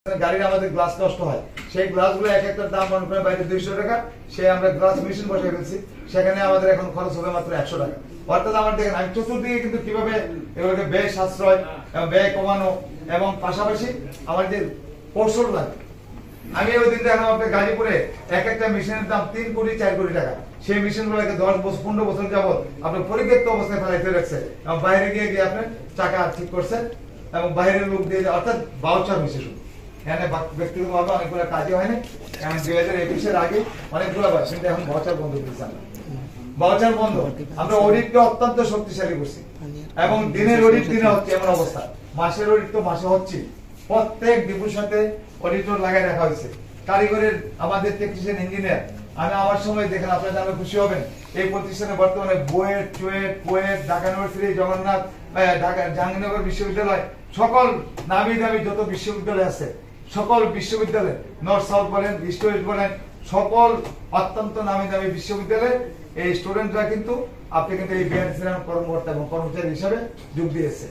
গাড়ির আমাদের গ্লাস নষ্ট হয়, সেই গ্লাসগুলো এক একটার দাম মনে করেন বাইরে 200 টাকা, সে আমরা গ্লাস মেশিন বসিয়ে ফেলছি, সেখানে আমাদের এখন খরচ হবে মাত্র 100 টাকা। অর্থাৎ আমার দেখেন আমি চতুর্দিকে কিন্তু কিভাবে এগুলোকে ব্যয় সাশ্রয় এবং ব্যয় কমানো এবং পাশাপাশি আমার যে কৌশল লাগে। আমি ওই দিন দেখলাম আপনার গাজীপুরে এক একটা মেশিনের দাম 3 কোটি 4 কোটি টাকা। সেই মেশিনগুলোকে 10 বছর 15 বছর যাবত আপনার পরিত্যক্ত অবস্থায় ফেলাইতে রাখছে এবং বাইরে গিয়ে আপনার চাকা ঠিক করছে এবং বাইরের লোক দিয়ে, অর্থাৎ বাউচার হয়েছে শুধু। এখানে ব্যক্তিগতভাবে অনেকগুলো কাজই হয়নি। এখন 2021-এর আগে অনেকগুলো হয়, কিন্তু এখন বাউচার বন্ধ করেছে। আমরা বাউচার বন্ধ, আমরা অডিটকে অত্যন্ত শক্তিশালী করছি এবং দিনের অডিট দিনে হচ্ছে এমন অবস্থা, মাসের অডিট তো মাসে হচ্ছে। প্রত্যেক ডিপুর সাথে অডিটর লাগাই রাখা হয়েছে। কারিগরের আমাদের টেকনিশিয়ান ইঞ্জিনিয়ার, আমি আমার সময় দেখেন আপনারা জানলে খুশি হবেন, এই প্রতিষ্ঠানে বর্তমানে বুয়েট, চুয়েট, কুয়েট, ঢাকা ইউনিভার্সিটি, জগন্নাথ, ঢাকা জাহাঙ্গীরনগর বিশ্ববিদ্যালয়, সকল নামি দামি যত বিশ্ববিদ্যালয় আছে, সকল বিশ্ববিদ্যালয়, নর্থ সাউথ বলেন, ইস্ট ওয়েস্ট বলেন, সকল অত্যন্ত নামি দামি বিশ্ববিদ্যালয়ে এই স্টুডেন্টরা কিন্তু আপনি কিন্তু এই বিআরসি কর্মকর্তা এবং কর্মচারী হিসাবে যোগ দিয়েছে।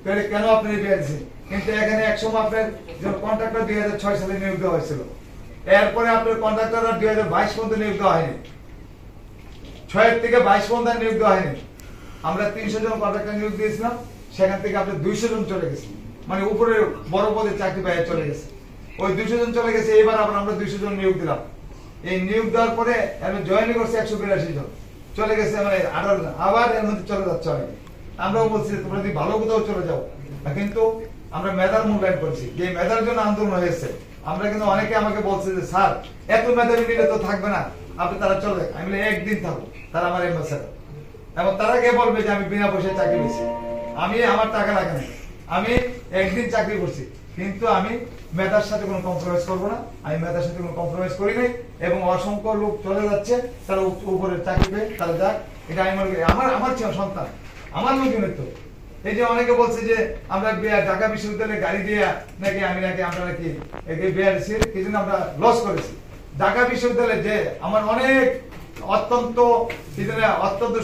তাহলে কেন আপনি এই বিআরসি? কিন্তু এখানে একসময় আপনার কন্ট্রাক্টর 2006 সালে নিয়োগ দেওয়া হয়েছিল, এরপরে আপনার কন্ট্রাক্টররা 2022 পর্যন্ত নিয়োগ দেওয়া হয়নি, 6 থেকে 22 পর্যন্ত নিয়োগ দেওয়া হয়নি। আমরা 300 জন কন্ট্রাক্টর নিয়োগ দিয়েছিলাম, সেখান থেকে আপনার 200 জন চলে গেছে, মানে উপরে বড় পদে চাকরি পেয়ে চলে গেছে। ওই 200 জন চলে গেছে, এবার আবার আমরা 200 জন নিয়োগ দিলাম। এই নিয়োগ দেওয়ার পরে আমি জয়েন করছি 182 জন, চলে গেছে মানে 18 জন, আবার এর মধ্যে চলে যাচ্ছে অনেকে। আমরাও বলছি তোমরা যদি ভালো কোথাও চলে যাও, কিন্তু আমরা মেধার মূল্যায়ন করছি, যে মেধার জন্য আন্দোলন হয়েছে। আমরা কিন্তু অনেকে আমাকে বলছে যে স্যার এত মেধাবী নিলে তো থাকবে না, আপনি তারা চলে যাক। আমি বলি একদিন থাকবো, তারা আমার এম্বাসেডর, এবং তারা কে বলবে যে আমি বিনা পয়সায় চাকরি পেয়েছি, আমি আমার টাকা লাগে না, আমি একদিন চাকরি করছি, কিন্তু আমি মেধার সাথে কোনো কম্প্রোমাইজ করবো না। আমি মেধার সাথে কোনো কম্প্রোমাইজ করি নাই এবং অসংখ্য লোক চলে যাচ্ছে, তারা উপরে চাকরি পেয়ে তারা যাক, এটা আমি মনে করি আমার আমার সন্তান, আমার লোকজনের। তো এই যে অনেকে বলছে যে আমরা ঢাকা বিশ্ববিদ্যালয়ে গাড়ি দিয়ে নাকি আমরা নাকি বিআরসি কি জন্য আমরা লস করেছি। ঢাকা বিশ্ববিদ্যালয়ে যে আমার অনেক অত্যন্ত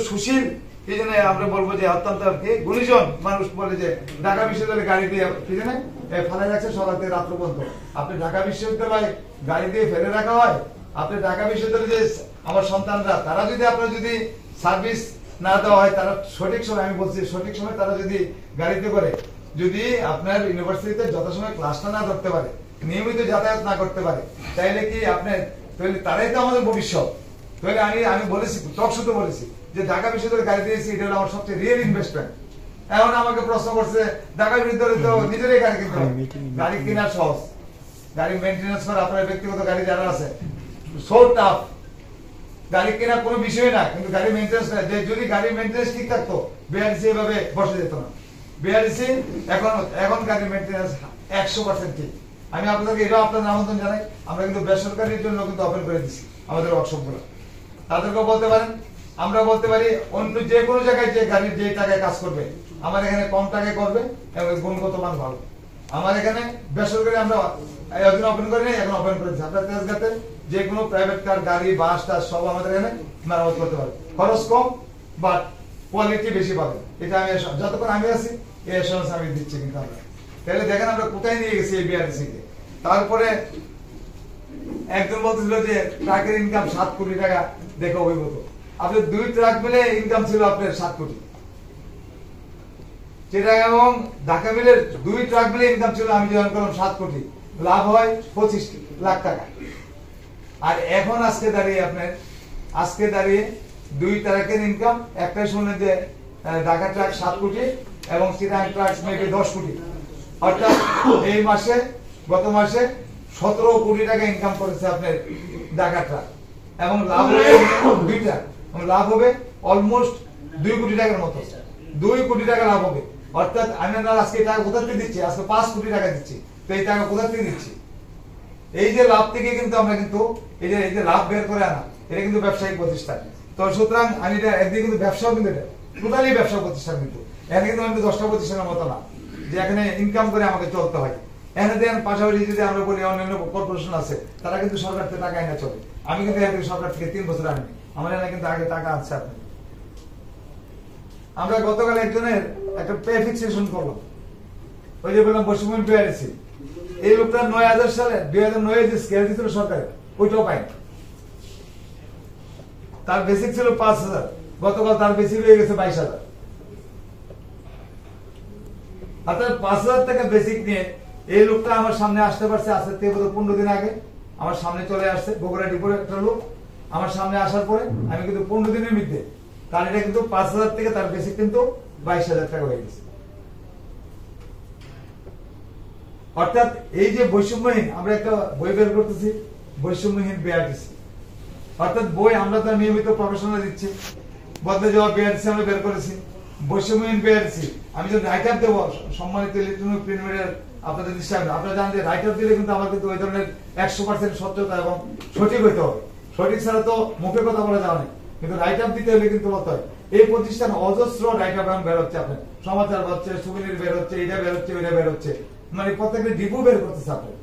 সুশীল, এই জন্য আমরা বলবো যে অত্যন্ত গুণীজন মানুষ বলে যে ঢাকা বিশ্ববিদ্যালয়ে গাড়ি দিয়ে কি জন্য ফেলে রাখছে সকাল থেকে রাত্র পর্যন্ত। আপনি ঢাকা বিশ্ববিদ্যালয়ে গাড়ি দিয়ে ফেলে রাখা হয়, আপনি ঢাকা বিশ্ববিদ্যালয়ে যে আমার সন্তানরা তারা যদি আপনার যদি সার্ভিস না দেওয়া হয়, তারা সঠিক সময়, আমি বলছি সঠিক সময় তারা যদি গাড়িতে করে, যদি আপনার ইউনিভার্সিটিতে যথাসময় ক্লাসটা না ধরতে পারে, নিয়মিত যাতায়াত না করতে পারে, তাইলে কি আপনার তারাই তো আমাদের ভবিষ্যৎ। তাহলে আমি বলেছি, টকশোতে বলেছি যে ঢাকা বিশ্ববিদ্যালয়ে গাড়ি দিয়েছি, এটা হলো আমার সবচেয়ে রিয়েল ইনভেস্টমেন্ট। এখন আমাকে প্রশ্ন করছে ঢাকা বিশ্ববিদ্যালয়ে তো নিজেরাই গাড়ি কিনতে হবে, গাড়ি কেনা সহজ, গাড়ি মেনটেন্যান্স করা আপনার ব্যক্তিগত গাড়ি যারা আছে সো টাফ, গাড়ি কেনা কোনো বিষয় না, কিন্তু গাড়ি মেইনটেনেন্স না। যদি গাড়ি মেইনটেনেন্স ঠিক থাকতো বিআরসি এভাবে বসে যেত না। বিআরসি এখন গাড়ি মেইনটেনেন্স 100% ঠিক। আমি আপনাদেরকে এটাও আপনাদের আমন্ত্রণ জানাই, আমরা কিন্তু বেসরকারির জন্য কিন্তু ওপেন করে দিচ্ছি আমাদের ওয়ার্কশপগুলো। তাদেরকেও বলতে পারেন, আমরা বলতে পারি অন্য যে কোনো জায়গায় যে গাড়ির যে টাকায় কাজ করবে, আমার এখানে কম টাকায় করবে এবং গুণগত মান ভালো। আমার এখানে বেসরকারি আমরা একদিন ওপেন করে নেই, এখন ওপেন করেছি। আপনার তেজগাঁতে যে কোনো প্রাইভেট কার, গাড়ি, বাস টাস সব আমাদের এখানে মেরামত করতে পারে, খরচ কম বাট কোয়ালিটি বেশি পাবে। এটা আমি যতক্ষণ আমি আছি এই অ্যাসুরেন্স আমি দিচ্ছি। কিন্তু আমরা তাহলে দেখেন আমরা কোথায় নিয়ে গেছি এই বিআরসি কে। তারপরে একজন বলতেছিল যে ট্রাকের ইনকাম 7 কোটি টাকা দেখে অভিভূত। আপনার 2 ট্রাক মিলে ইনকাম ছিল আপনার 7 কোটি, চিটাগাং এবং ঢাকা মিলে 2 ট্রাক মিলে ইনকাম ছিল, আমি জয়েন করলাম 7 কোটি, লাভ হয় 25 লাখ টাকা। আর এখন আজকে দাঁড়িয়ে 2 ট্রাকের ইনকাম, একটাই শুনলেন যে ঢাকা ট্রাক 7 কোটি এবং চিটাগাং ট্রাক মেবি 10 কোটি। অর্থাৎ এই মাসে, গত মাসে 17 কোটি টাকা ইনকাম করেছে আপনার ঢাকা ট্রাক, এবং লাভ হবে 2 ট্রাক, লাভ হবে অলমোস্ট 2 কোটি টাকার মতো, 2 কোটি টাকা লাভ হবে। অর্থাৎ আমি আজকে টাকা কোথা থেকে দিচ্ছি, আজকে 5 কোটি টাকা দিচ্ছি, তো এই টাকা কোথা থেকে দিচ্ছি? এই যে লাভ থেকে কিন্তু আমরা কিন্তু এই যে লাভ বের করে আনা, এটা কিন্তু ব্যবসায়িক প্রতিষ্ঠান। তো সুতরাং আমি এটা একদিকে কিন্তু ব্যবসাও, কিন্তু এটা টোটালি ব্যবসা প্রতিষ্ঠান। কিন্তু এখানে কিন্তু আমি 10টা প্রতিষ্ঠানের মতো না যে এখানে ইনকাম করে আমাকে চলতে হয়। এখানে দেখেন পাশাপাশি যদি আমরা বলি অন্যান্য কর্পোরেশন আছে, তারা কিন্তু সরকার থেকে টাকা এনে চলে। আমি কিন্তু এখান থেকে সরকার থেকে 3 বছর আনি, আমার এখানে কিন্তু আগে টাকা আছে। আপনি আমরা গতকাল একজনের একটা পে ফিক্সেশন করলাম, ওই যে বললাম পশ্চিমবঙ্গ বিআরসি এই লোকটা ৯০০০ সালে ২০০৯ যে স্কেল দিছিল সরকারে ওইটাও পায়নি। তার বেসিক ছিল ৫,০০০, গতকাল তার বেসিক হয়ে গেছে ২২,০০০। অর্থাৎ ৫,০০০ টাকা বেসিক নিয়ে এই লোকটা আমার সামনে আসতে পারছে আজকে থেকে ১৫ দিন আগে আমার সামনে চলে আসছে। বগুড়া ডিপোর একটা লোক আমার সামনে আসার পরে আমি কিন্তু ১৫ দিনের মধ্যে তার এটা কিন্তু ৫,০০০ থেকে তার বেসিক কিন্তু ২২,০০০ টাকা হয়ে গেছে। অর্থাৎ এই যে বৈষম্যহীন, আমরা একটা বই বের করতেছি বৈষম্যহীন বিআরটিসি, অর্থাৎ বই আমরা তো নিয়মিত প্রফেশনাল দিচ্ছি, বদলে যাওয়া বিআরটিসি আমরা বের করেছি, বৈষম্যহীন বিআরটিসি। আমি যদি রাইট আপ দেবো সম্মানিত ইলেকট্রনিক প্রিন্ট মিডিয়ার আপনাদের দৃষ্টি, আপনারা জানেন যে রাইট আপ দিলে কিন্তু আমার কিন্তু ওই ধরনের ১০০% সত্যতা এবং সঠিক হইতে হবে। সঠিক ছাড়া তো মুখে কথা বলা যাবে না, কিন্তু রাইট আপ দিতে হলে কিন্তু বলতে হয়। এই প্রতিষ্ঠান অজস্র রাইট আপ এখন বের হচ্ছে, আপনার সমাচার হচ্ছে, সুবিনির বের হচ্ছে, এটা বের হচ্ছে, ওইটা বের হচ্ছে, মানে প্রত্যেকটা ডিপো বের করতেছে আপনার।